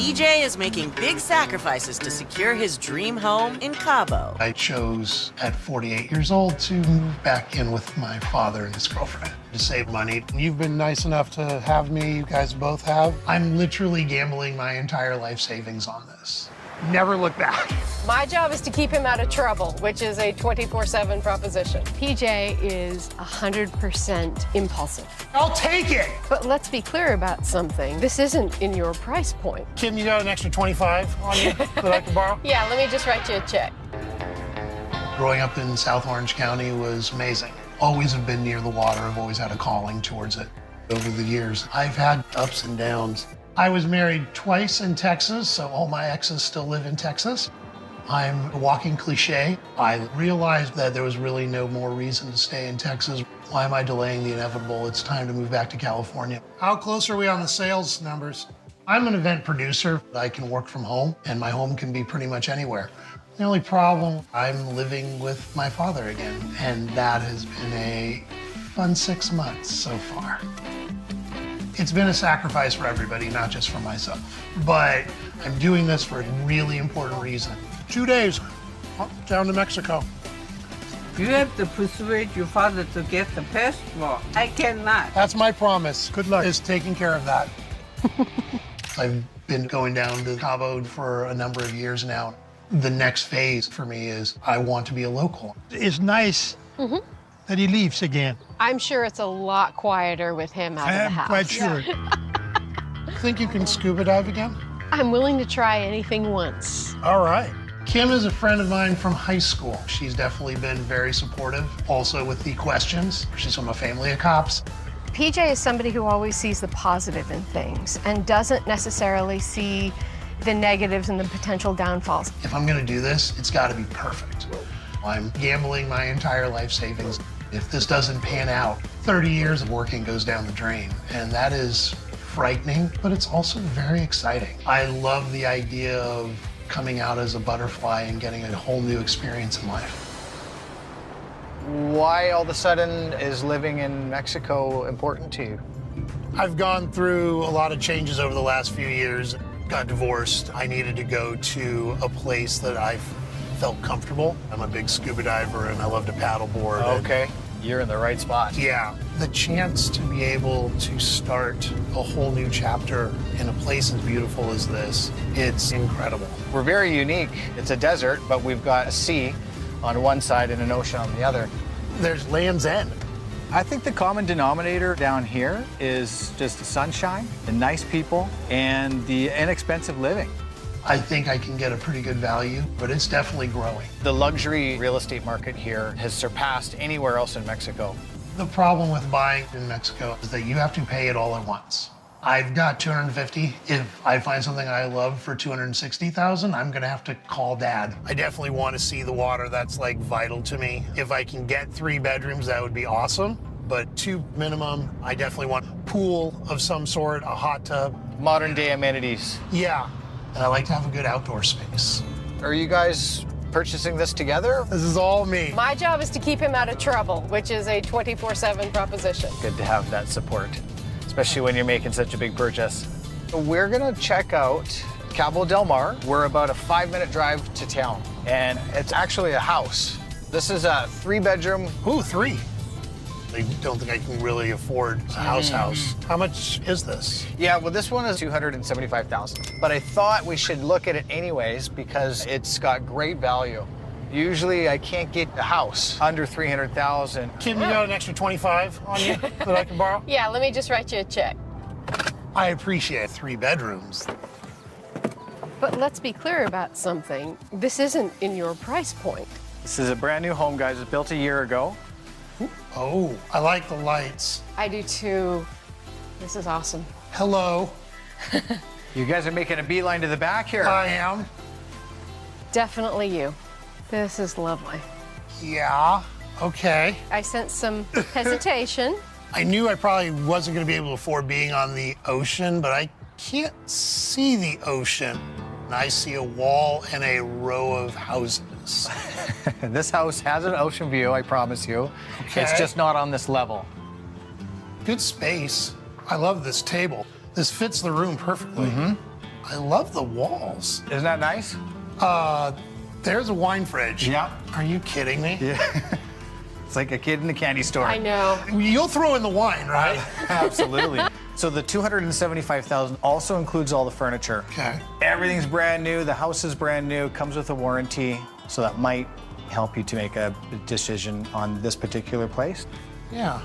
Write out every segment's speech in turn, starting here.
PJ is making big sacrifices to secure his dream home in Cabo. I chose at 48 years old to move back in with my father and his girlfriend to save money. You've been nice enough to have me, you guys both have. I'm literally gambling my entire life savings on this. Never look back. My job is to keep him out of trouble, which is a 24/7 proposition. PJ is 100% impulsive. I'll take it. But let's be clear about something. This isn't in your price point. Kim, you got an extra 25 on you that I can borrow? Yeah, let me just write you a check. Growing up in South Orange County was amazing. Always have been near the water. I've always had a calling towards it. Over the years, I've had ups and downs. I was married twice in Texas, so all my exes still live in Texas. I'm a walking cliche. I realized that there was really no more reason to stay in Texas. Why am I delaying the inevitable? It's time to move back to California. How close are we on the sales numbers? I'm an event producer. I can work from home, and my home can be pretty much anywhere. The only problem, I'm living with my father again, and that has been a fun 6 months so far. It's been a sacrifice for everybody, not just for myself. But I'm doing this for a really important reason. 2 days down to Mexico. You have to persuade your father to get the passport. I cannot. That's my promise. Good luck. Is taking care of that. I've been going down to Cabo for a number of years now. The next phase for me is I want to be a local. It's nice that he leaves again. I'm sure it's a lot quieter with him out of the house. I'm quite sure. Think you can scuba dive again? I'm willing to try anything once. All right. Kim is a friend of mine from high school. She's definitely been very supportive, also with the questions. She's from a family of cops. PJ is somebody who always sees the positive in things and doesn't necessarily see the negatives and the potential downfalls. If I'm gonna do this, it's gotta be perfect. I'm gambling my entire life savings. If this doesn't pan out, 30 years of working goes down the drain, and that is frightening, but it's also very exciting. I love the idea of coming out as a butterfly and getting a whole new experience in life. Why all of a sudden is living in Mexico important to you? I've gone through a lot of changes over the last few years. Got divorced. I needed to go to a place that I felt comfortable. I'm a big scuba diver and I love to paddleboard. Okay, you're in the right spot. Yeah, the chance to be able to start a whole new chapter in a place as beautiful as this, it's incredible. We're very unique. It's a desert, but we've got a sea on one side and an ocean on the other. There's Land's End. I think the common denominator down here is just the sunshine, the nice people, and the inexpensive living. I think I can get a pretty good value, but it's definitely growing. The luxury real estate market here has surpassed anywhere else in Mexico. The problem with buying in Mexico is that you have to pay it all at once. I've got 250. If I find something I love for 260,000, I'm gonna have to call Dad. I definitely want to see the water. That's like vital to me. If I can get 3 bedrooms, that would be awesome. But 2 minimum. I definitely want a pool of some sort, a hot tub. Modern day amenities. Yeah, and I like to have a good outdoor space. Are you guys purchasing this together? This is all me. My job is to keep him out of trouble, which is a 24/7 proposition. Good to have that support, especially when you're making such a big purchase. We're gonna check out Cabo Del Mar. We're about a 5-minute drive to town, and it's actually a house. This is a 3-bedroom. Ooh, 3. I don't think I can really afford a house. How much is this? Yeah, well, this one is $275,000. But I thought we should look at it anyways because it's got great value. Usually I can't get a house under $300,000. Kim, you got an extra 25 on you that I can borrow? Yeah, let me just write you a check. I appreciate 3 bedrooms. But let's be clear about something. This isn't in your price point. This is a brand new home, guys. It was built a year ago. Oh, I like the lights. I do too. This is awesome. Hello. You guys are making a beeline to the back here. I am. Definitely you. This is lovely. Yeah, okay. I sense some hesitation. I knew I probably wasn't gonna be able to afford being on the ocean, but I can't see the ocean. I see a wall and a row of houses. This house has an ocean view, I promise you. Okay. It's just not on this level. Good space. I love this table. This fits the room perfectly. I love the walls. Isn't that nice? There's a wine fridge. Yeah. Are you kidding me? Yeah. It's like a kid in a candy store. I know. You'll throw in the wine, right? Absolutely. So the $275,000 also includes all the furniture. Okay. Everything's brand new. The house is brand new. Comes with a warranty. So that might help you to make a decision on this particular place. Yeah.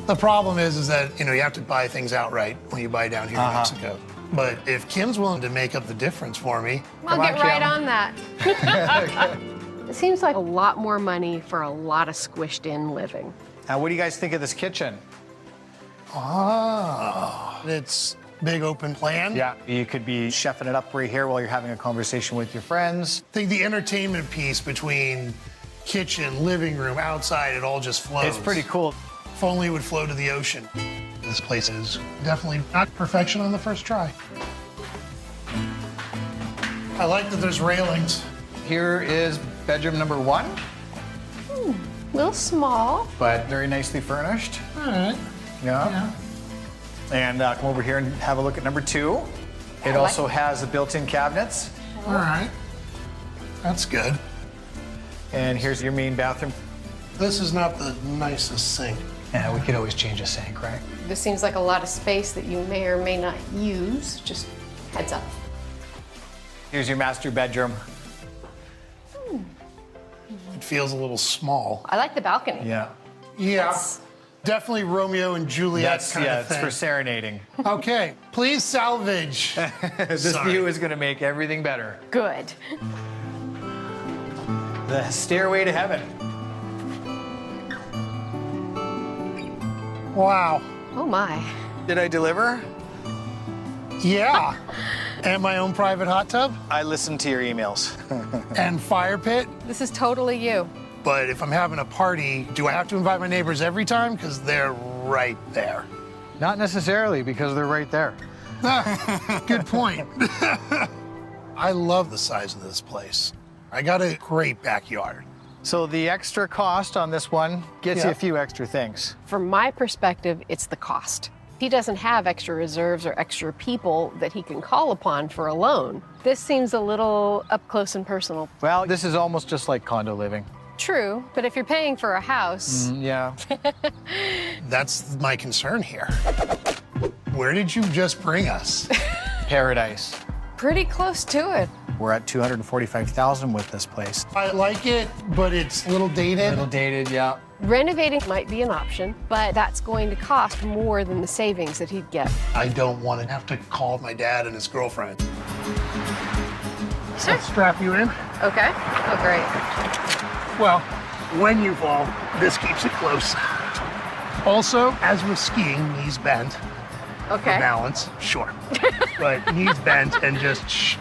The problem is that, you have to buy things outright when you buy down here in Mexico. But if Kim's willing to make up the difference for me. I'll Come on, get right Kim. on that. It seems like a lot more money for a lot of squished in living. Now, what do you guys think of this kitchen? It's big open plan. Yeah, you could be chefing it up right here while you're having a conversation with your friends. I think the entertainment piece between kitchen, living room, outside, it all just flows. It's pretty cool. If only it would flow to the ocean. This place is definitely not perfection on the first try. I like that there's railings. Here is bedroom number 1, A little small. but very nicely furnished. All right. Yeah. And come over here and have a look at number 2. It also has the built-in cabinets. All right. That's good. And here's your main bathroom. This is not the nicest sink. Yeah, we could always change a sink, right? This seems like a lot of space that you may or may not use. Just heads up. Here's your master bedroom. It feels a little small. I like the balcony. Yeah. Yeah. That's- Definitely Romeo and Juliet kind of it's thing. for serenading. Okay, please salvage. This Sorry. view is going to make everything better. Good. The stairway to heaven. Wow. Oh my. Did I deliver? Yeah. And my own private hot tub I listened to your emails. and fire pit. This is totally you. But if I'm having a party, do I have to invite my neighbors every time? Because they're right there. Not necessarily, because they're right there. Good point. I love the size of this place. I got a great backyard. So the extra cost on this one gets you a few extra things. From my perspective, it's the cost. He doesn't have extra reserves or extra people that he can call upon for a loan. This seems a little up close and personal. Well, this is almost just like condo living. True, but if you're paying for a house, Yeah. That's my concern here. Where did you just bring us? Paradise. pretty close to it. We're at $245,000 with this place. I like it, but it's a little dated. A little dated, yeah. Renovating might be an option, but that's going to cost more than the savings that he'd get. I don't want to have to call my dad and his girlfriend. Sure. Let's strap you in. Okay. Oh, great. Well, when you fall, this keeps it close. Also, as with skiing, knees bent. Okay. Balance, sure. But knees bent and just shh,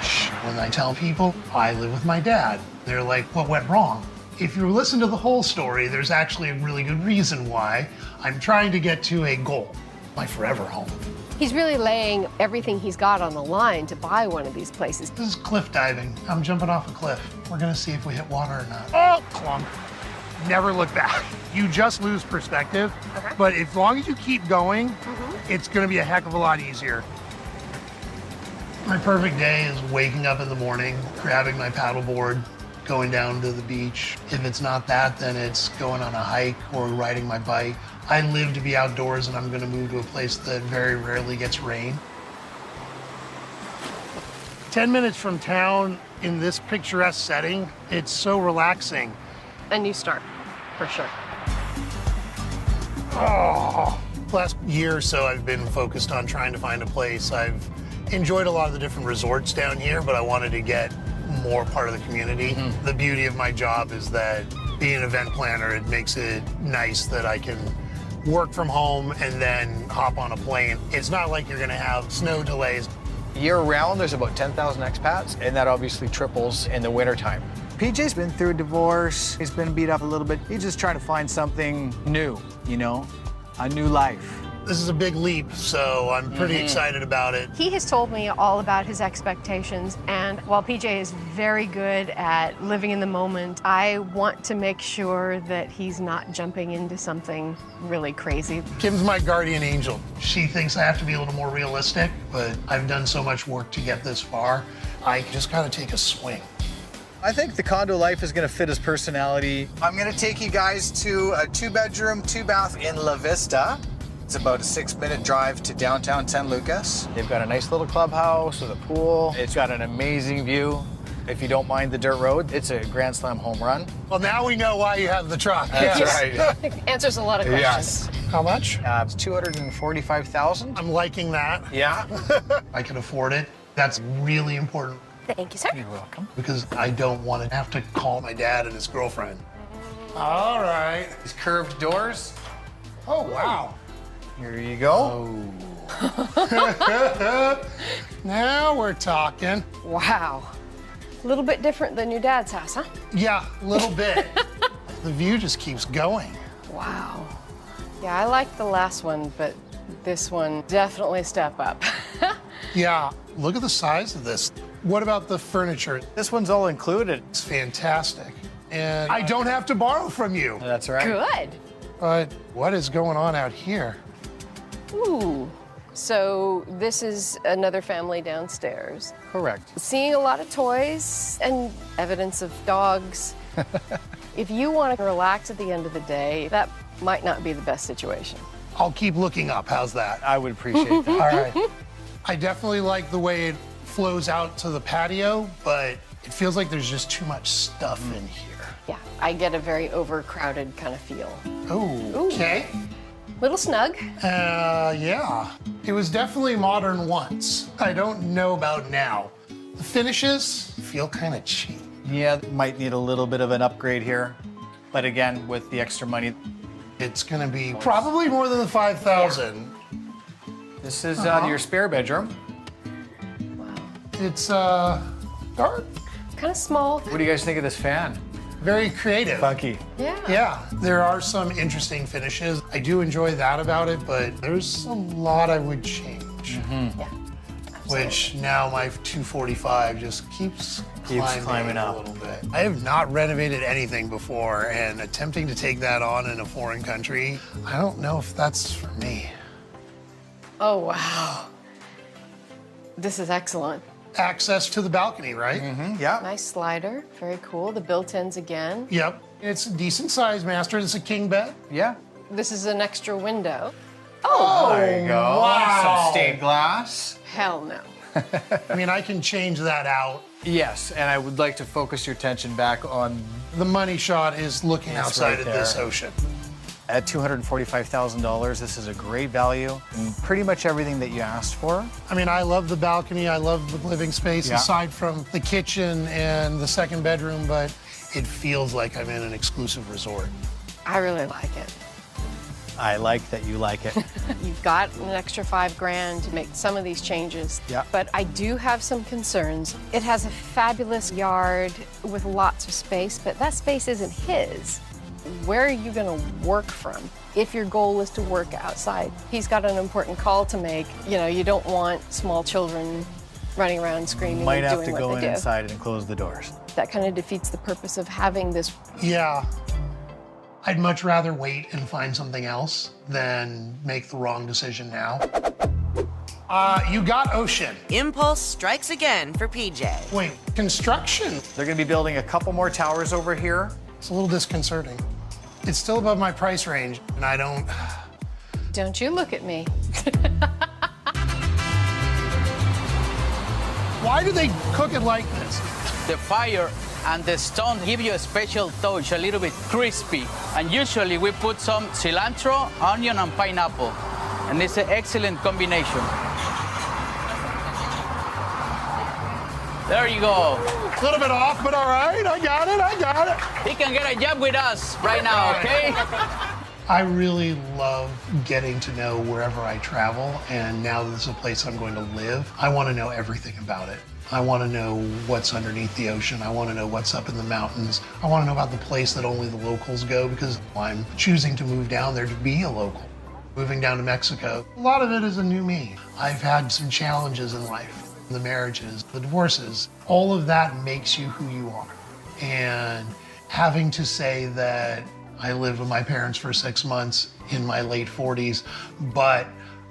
shh. When I tell people I live with my dad, they're like, what went wrong? If you listen to the whole story, there's actually a really good reason why. I'm trying to get to a goal, my forever home. He's really laying everything he's got on the line to buy one of these places. This is cliff diving. I'm jumping off a cliff. We're gonna see if we hit water or not. Oh, clunk. Never look back. You just lose perspective, Okay. but as long as you keep going, it's gonna be a heck of a lot easier. My perfect day is waking up in the morning, grabbing my paddleboard, going down to the beach. If it's not that, then it's going on a hike or riding my bike. I live to be outdoors, and I'm gonna move to a place that very rarely gets rain. 10 minutes from town in this picturesque setting, it's so relaxing. A new start, for sure. Oh, last year or so, I've been focused on trying to find a place. I've enjoyed a lot of the different resorts down here, but I wanted to get more part of the community. The beauty of my job is that being an event planner, it makes it nice that I can work from home and then hop on a plane. It's not like you're gonna have snow delays. Year-round, there's about 10,000 expats, and that obviously triples in the wintertime. PJ's been through a divorce. He's been beat up a little bit. He's just trying to find something new, you know, a new life. This is a big leap, so I'm pretty excited about it. He has told me all about his expectations, and while PJ is very good at living in the moment, I want to make sure that he's not jumping into something really crazy. Kim's my guardian angel. She thinks I have to be a little more realistic, but I've done so much work to get this far. I just gotta take a swing. I think the condo life is gonna fit his personality. I'm gonna take you guys to a 2-bedroom, 2-bath in La Vista. It's about a 6-minute drive to downtown San Lucas. They've got a nice little clubhouse with a pool. It's got an amazing view. If you don't mind the dirt road, it's a Grand Slam home run. Well, now we know why you have the truck. That's Yes. right. Answers a lot of questions. Yes. How much? It's $245,000. I'm liking that. Yeah. I can afford it. That's really important Thank you, sir. You're welcome. because I don't want to have to call my dad and his girlfriend. All right. These curved doors. Oh, wow. Here you go. Now we're talking. Wow. A little bit different than your dad's house, huh? Yeah, a little bit. The view just keeps going. Wow. Yeah, I like the last one, but this one definitely a step up. Yeah, look at the size of this. What about the furniture? This one's all included. It's fantastic. And I don't have to borrow from you. That's right. Good. But what is going on out here? Ooh. So this is another family downstairs. Correct. Seeing a lot of toys and evidence of dogs. If you want to relax at the end of the day, that might not be the best situation. I'll keep looking up. How's that? I would appreciate that. All right. I definitely like the way it flows out to the patio, but it feels like there's just too much stuff in here. Yeah, I get a very overcrowded kind of feel. Oh, okay. Little snug. Yeah. It was definitely modern once. I don't know about now. The finishes feel kind of cheap. Yeah, might need a little bit of an upgrade here. But again, with the extra money, It's gonna be probably more than the 5,000. this is your spare bedroom. Wow. It's dark, Kind of small. What do you guys think of this fan? very creative. Funky. Yeah. Yeah, there are some interesting finishes. I do enjoy that about it, but there's a lot I would change. Yeah. Which now my 245 just keeps climbing a up. little bit. I have not renovated anything before, and attempting to take that on in a foreign country, I don't know if that's for me. Oh, wow. This is excellent. Access to the balcony, right? Yeah. Nice slider. Very cool. The built-ins again. Yep. It's a decent size, Master. It's a king bed. Yeah. This is an extra window. There you go. wow. Some stained glass. Hell no. I mean, I can change that out. Yes, and I would like to focus your attention back on The money shot is looking It's outside right of this there. ocean. at $245,000. This is a great value and pretty much everything that you asked for. I mean, I love the balcony. I love the living space, Yeah. aside from the kitchen and the second bedroom, but it feels like I'm in an exclusive resort. I really like it. I like that you like it. You've got an extra $5,000 to make some of these changes. Yeah. But I do have some concerns. It has a fabulous yard with lots of space, but that space isn't his. Where are you going to work from if your goal is to work outside? He's got an important call to make. You know, you don't want small children running around screaming Might and have doing to what go they do. inside and close the doors. That kind of defeats the purpose of having this. Yeah. I'd much rather wait and find something else than make the wrong decision now. You got ocean. Impulse strikes again for PJ. Wait, construction? They're gonna be building a couple more towers over here. It's a little disconcerting. It's still above my price range, and I don't. Don't you look at me. Why do they cook it like this? The fire and the stone give you a special touch, a little bit crispy. And usually we put some cilantro, onion, and pineapple. And it's an excellent combination. There you go. A little bit off, but all right. I got it. He can get a job with us right now, okay? I really love getting to know wherever I travel, and now that this is a place I'm going to live, I want to know everything about it. I want to know what's underneath the ocean. I want to know what's up in the mountains. I want to know about the place that only the locals go, because I'm choosing to move down there to be a local. moving down to Mexico. A lot of it is a new me. I've had some challenges in life, the marriages, the divorces. All of that makes you who you are. And having to say that I lived with my parents for 6 months in my late 40s, but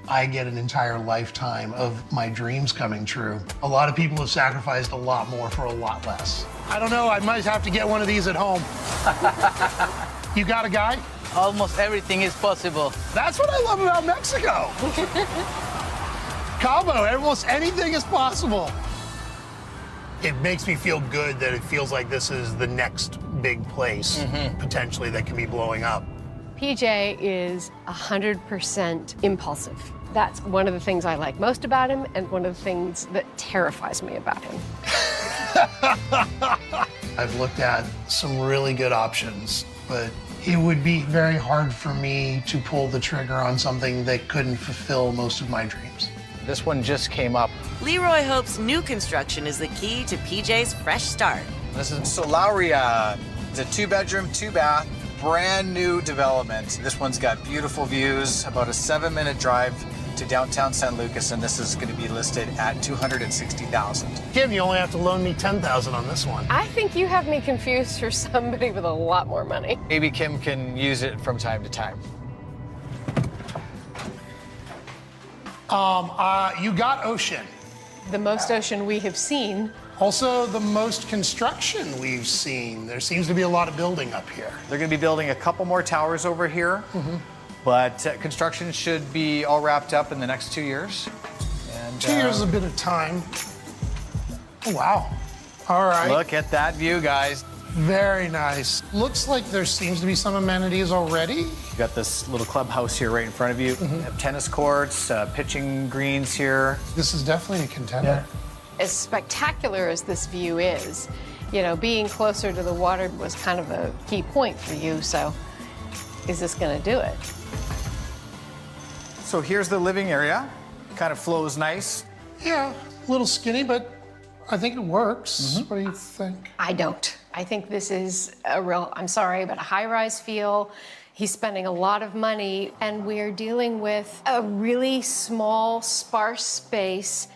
I get an entire lifetime of my dreams coming true. A lot of people have sacrificed a lot more for a lot less. I don't know, I might have to get one of these at home. You got a guy? Almost everything is possible. That's what I love about Mexico. Cabo, almost anything is possible. It makes me feel good that it feels like this is the next big place, potentially, that can be blowing up. PJ is 100% impulsive. That's one of the things I like most about him and one of the things that terrifies me about him. I've looked at some really good options, but it would be very hard for me to pull the trigger on something that couldn't fulfill most of my dreams. This one just came up. Leroy hopes new construction is the key to PJ's fresh start. This is Solaria. It's a 2-bedroom, 2-bath, brand new development. This one's got beautiful views, about a 7-minute drive to downtown San Lucas, and this is going to be listed at $260,000. Kim, you only have to loan me $10,000 on this one. I think you have me confused for somebody with a lot more money. Maybe Kim can use it from time to time. You got ocean. The most ocean we have seen. Also, the most construction we've seen. There seems to be a lot of building up here. They're going to be building a couple more towers over here, but construction should be all wrapped up in the next 2 years. And, 2 years is a bit of time. Oh, wow. All right. Look at that view, guys. Very nice. Looks like there seems to be some amenities already. You got this little clubhouse here right in front of you. You have tennis courts, pitching greens here. This is definitely a contender. As spectacular as this view is, you know, being closer to the water was kind of a key point for you, so is this gonna do it? So here's the living area. Kind of flows nice. Yeah, a little skinny, but I think it works. What do you think? I don't. I think this is a real, I'm sorry, but a high-rise feel. He's spending a lot of money, and we're dealing with a really small, sparse space.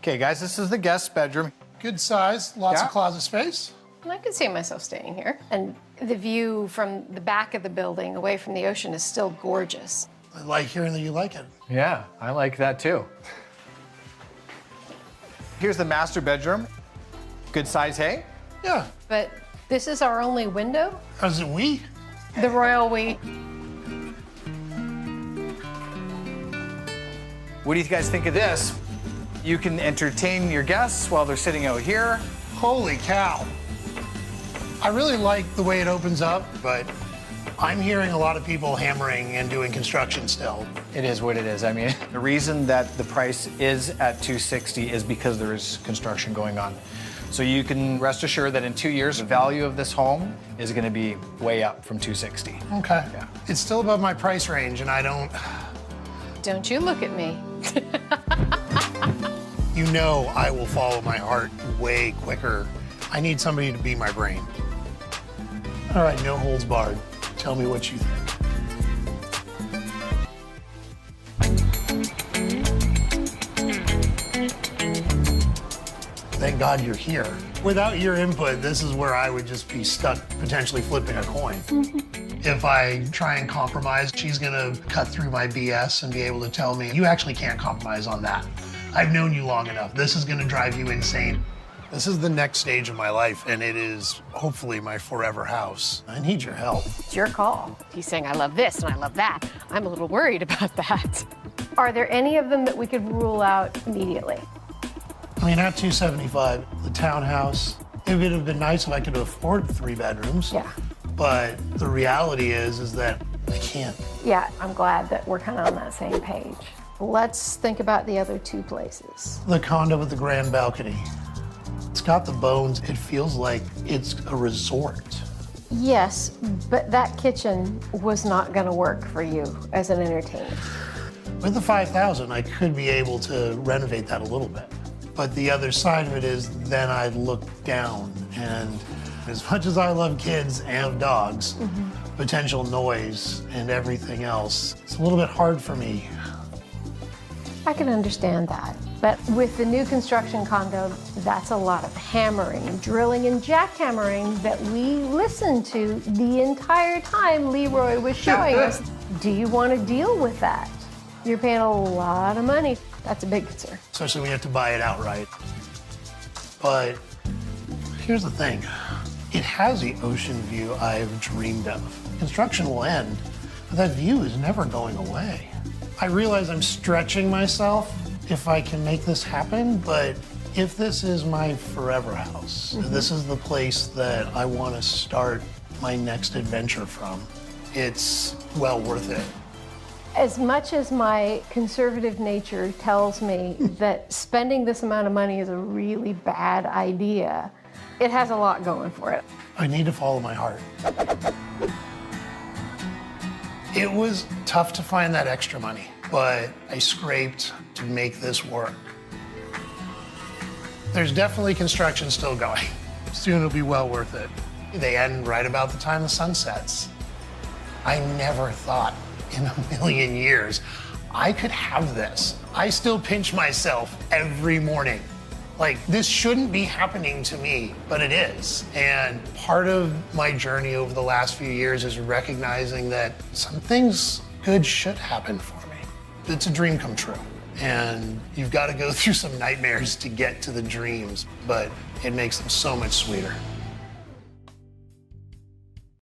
Okay, guys, this is the guest bedroom. Good size, lots Yeah. of closet space. And I could see myself staying here. And the view from the back of the building away from the ocean is still gorgeous. I like hearing that you like it. Yeah, I like that too. Here's the master bedroom. Good size, hey? Yeah. But this is our only window, How's it we? the royal we. What do you guys think of this? You can entertain your guests while they're sitting out here. Holy cow. I really like the way it opens up, but I'm hearing a lot of people hammering and doing construction still. It is what it is. I mean, the reason that the price is at $260 is because there is construction going on. So you can rest assured that in 2 years, the value of this home is going to be way up from $260. Okay. Yeah. It's still above my price range, and I don't. Don't you look at me. You know I will follow my heart way quicker. I need somebody to be my brain. All right, no holds barred. Tell me what you think. Thank God you're here. Without your input, this is where I would just be stuck potentially flipping a coin. If I try and compromise, she's gonna cut through my BS and be able to tell me, you actually can't compromise on that. I've known you long enough. This is gonna drive you insane. This is the next stage of my life, and it is hopefully my forever house. I need your help. It's your call. He's saying, I love this and I love that. I'm a little worried about that. Are there any of them that we could rule out immediately? I mean, at 275, the townhouse, it would have been nice if I could afford 3 bedrooms. Yeah. But the reality is that I can't. Yeah, I'm glad that we're kind of on that same page. Let's think about the other 2 places. The condo with the grand balcony. It's got the bones. It feels like it's a resort. Yes, but that kitchen was not going to work for you as an entertainer. With the 5,000, I could be able to renovate that a little bit. But the other side of it is then I'd look down, and as much as I love kids and dogs, potential noise and everything else, it's a little bit hard for me. I can understand that. But with the new construction condo, that's a lot of hammering, drilling, and jackhammering that we listened to the entire time Leroy was showing us. Do you want to deal with that? You're paying a lot of money. That's a big concern. Especially when you have to buy it outright. But here's the thing. It has the ocean view I've dreamed of. Construction will end, but that view is never going away. I realize I'm stretching myself if I can make this happen, but if this is my forever house, this is the place that I want to start my next adventure from, it's well worth it. As much as my conservative nature tells me that spending this amount of money is a really bad idea, it has a lot going for it. I need to follow my heart. It was tough to find that extra money, but I scraped to make this work. There's definitely construction still going. Soon it'll be well worth it. They end right about the time the sun sets. I never thought in a million years I could have this. I still pinch myself every morning. Like, this shouldn't be happening to me, but it is. And part of my journey over the last few years is recognizing that some things good should happen for me. It's a dream come true. And you've got to go through some nightmares to get to the dreams, but it makes them so much sweeter.